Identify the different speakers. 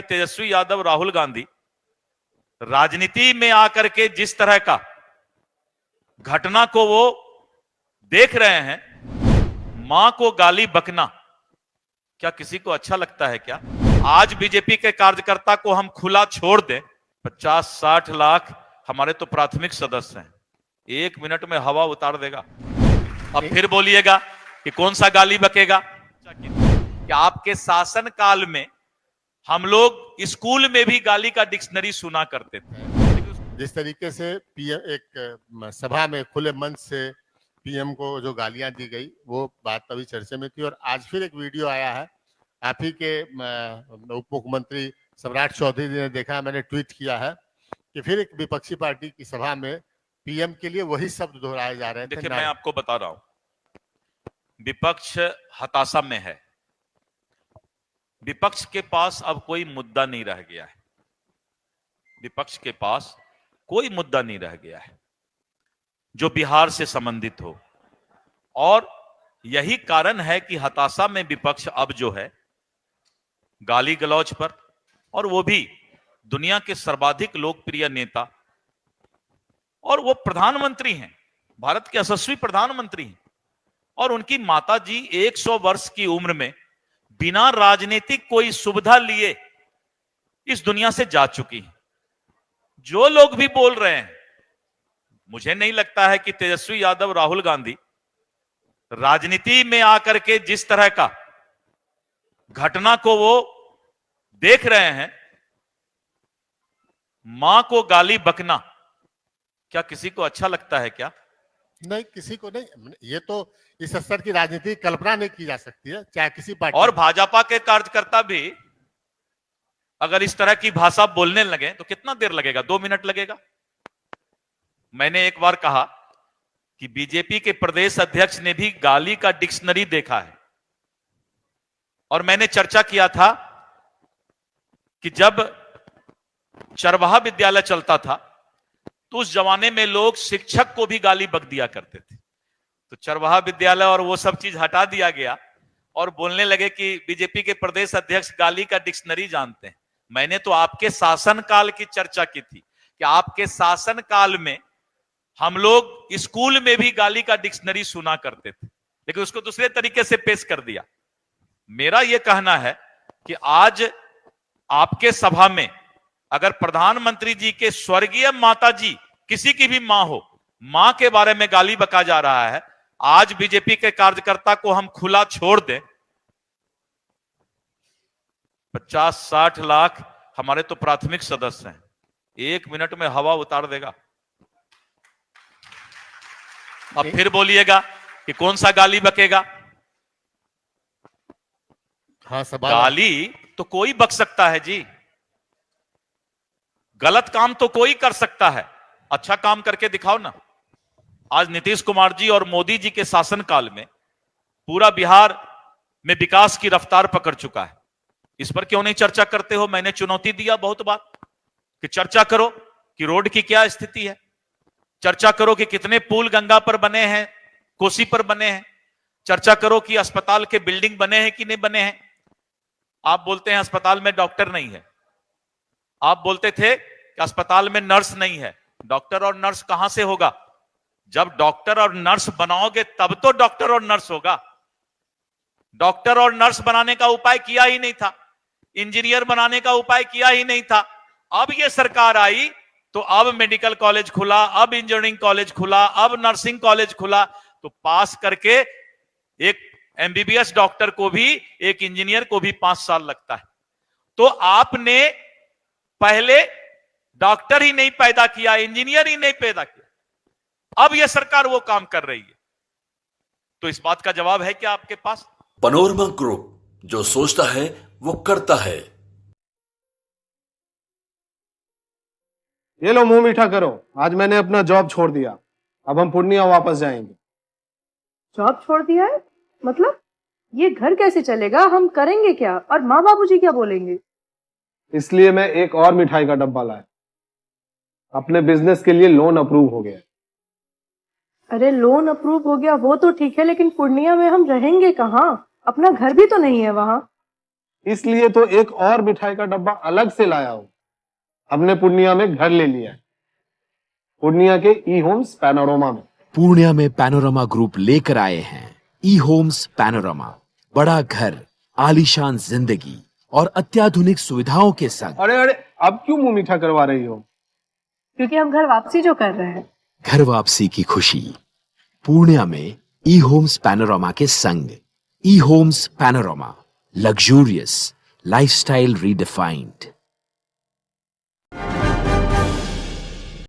Speaker 1: तेजस्वी यादव, राहुल गांधी राजनीति में आकर के जिस तरह का घटना को वो देख रहे हैं, मां को गाली बकना क्या किसी को अच्छा लगता है क्या? आज बीजेपी के कार्यकर्ता को हम खुला छोड़ दें, 50-60 लाख हमारे तो प्राथमिक सदस्य हैं, 1 मिनट में हवा उतार देगा। अब फिर बोलिएगा कि कौन सा गाली बकेगा? कि आपके शासन काल में हम लोग स्कूल में भी गाली का डिक्शनरी सुना करते थे।
Speaker 2: जिस तरीके से पीएम एक सभा में खुले मंच से पीएम को जो गालियां दी गई, वो बात अभी चर्चा में थी। और आज फिर एक वीडियो आया है, आप ही के उप मुख्यमंत्री सम्राट चौधरी जी ने देखा, मैंने ट्वीट किया है कि फिर एक विपक्षी पार्टी की सभा में पीएम के लिए वही शब्द दोहराए जा रहे थे।
Speaker 1: देखिए, मैं आपको बता रहा हूं, विपक्ष हताशा में है। विपक्ष के पास अब कोई मुद्दा नहीं रह गया है। विपक्ष के पास कोई मुद्दा नहीं रह गया है जो बिहार से संबंधित हो, और यही कारण है कि हताशा में विपक्ष अब जो है गाली गलौज पर, और वो भी दुनिया के सर्वाधिक लोकप्रिय नेता, और वो प्रधानमंत्री हैं, भारत के यशस्वी प्रधानमंत्री हैं, और उनकी माताजी 100 वर्ष की उम्र में बिना राजनीतिक कोई सुविधा लिए इस दुनिया से जा चुकी हैं। जो लोग भी बोल रहे हैं, मुझे नहीं लगता है कि तेजस्वी यादव, राहुल गांधी राजनीति में आकर के जिस तरह का घटना को वो देख रहे हैं, मां को गाली बकना क्या किसी को अच्छा लगता है क्या?
Speaker 2: नहीं, किसी को नहीं। ये तो इस स्तर की राजनीति कल्पना नहीं की जा सकती है, चाहे किसी पार्टी।
Speaker 1: और भाजपा के कार्यकर्ता भी अगर इस तरह की भाषा बोलने लगे तो कितना देर लगेगा? 2 मिनट लगेगा। मैंने एक बार कहा कि बीजेपी के प्रदेश अध्यक्ष ने भी गाली का डिक्शनरी देखा है, और मैंने चर्चा किया था कि जब चरवाहा विद्यालय चलता था तो उस जमाने में लोग शिक्षक को भी गाली बक दिया करते थे। तो चरवाहा विद्यालय और वो सब चीज हटा दिया गया और बोलने लगे कि बीजेपी के प्रदेश अध्यक्ष गाली का डिक्शनरी जानते हैं। मैंने तो आपके शासन काल की चर्चा की थी कि आपके शासन काल में हम लोग स्कूल में भी गाली का डिक्शनरी सुना करते थे, लेकिन उसको दूसरे तरीके से पेश कर दिया। मेरा यह कहना है कि आज आपके सभा में अगर प्रधानमंत्री जी के स्वर्गीय माता जी, किसी की भी मां हो, मां के बारे में गाली बका जा रहा है, आज बीजेपी के कार्यकर्ता को हम खुला छोड़ दें, 50-60 लाख हमारे तो प्राथमिक सदस्य हैं, 1 मिनट में हवा उतार देगा। अब फिर बोलिएगा कि कौन सा गाली बकेगा?
Speaker 2: हाँ,
Speaker 1: गाली तो कोई बक सकता है जी, गलत काम तो कोई कर सकता है, अच्छा काम करके दिखाओ ना। आज नीतीश कुमार जी और मोदी जी के शासनकाल में पूरा बिहार में विकास की रफ्तार पकड़ चुका है। इस पर क्यों नहीं चर्चा करते हो? मैंने चुनौती दिया बहुत बार कि चर्चा करो कि रोड की क्या स्थिति है, चर्चा करो कि कितने पुल गंगा पर बने हैं, कोसी पर बने हैं, चर्चा करो कि अस्पताल के बिल्डिंग बने हैं कि नहीं बने हैं। आप बोलते हैं अस्पताल में डॉक्टर नहीं है, आप बोलते थे कि अस्पताल में नर्स नहीं है। डॉक्टर और नर्स कहां से होगा? जब डॉक्टर और नर्स बनाओगे तब तो डॉक्टर और नर्स होगा। डॉक्टर और नर्स बनाने का उपाय किया ही नहीं था, इंजीनियर बनाने का उपाय किया ही नहीं था। अब ये सरकार आई तो अब मेडिकल कॉलेज खुला, अब इंजीनियरिंग कॉलेज खुला, अब नर्सिंग कॉलेज खुला, तो पास करके एक एमबीबीएस डॉक्टर को भी, एक इंजीनियर को भी 5 साल लगता है। तो आपने पहले डॉक्टर ही नहीं पैदा किया, इंजीनियर ही नहीं पैदा किया, अब यह सरकार वो काम कर रही है। तो इस बात का जवाब है क्या आपके पास?
Speaker 3: पैनोरमा ग्रुप, जो सोचता है वो करता है।
Speaker 4: ये लो, मुंह मीठा करो, आज मैंने अपना जॉब छोड़ दिया, अब हम पूर्णिया वापस जाएंगे।
Speaker 5: जॉब छोड़ दिया है? मतलब ये घर कैसे चलेगा? हम करेंगे क्या? और माँ बाबूजी क्या बोलेंगे?
Speaker 4: इसलिए मैं एक और मिठाई का डब्बा लाया, अपने बिजनेस के लिए लोन अप्रूव हो गया।
Speaker 5: अरे लोन अप्रूव हो गया वो तो ठीक है, लेकिन पूर्णिया में हम रहेंगे कहाँ? अपना घर भी तो नहीं है वहां।
Speaker 4: इसलिए तो एक और मिठाई का डब्बा अलग से लाया हूं। हमने पूर्णिया में घर ले लिया है, पूर्णिया के ई होम्स पैनोरमा में।
Speaker 6: पूर्णिया में पैनोरमा ग्रुप लेकर आए हैं ई होम्स पैनोरमा। बड़ा घर, आलीशान जिंदगी और अत्याधुनिक सुविधाओं के संग।
Speaker 4: अरे अरे, अब क्यों मुंह मीठा करवा रही हो?
Speaker 5: क्योंकि हम घर वापसी जो कर रहे हैं।
Speaker 6: घर वापसी की खुशी पूर्णिया में ई होम्स पैनोरमा के संग। E Homes Panorama, luxurious lifestyle redefined.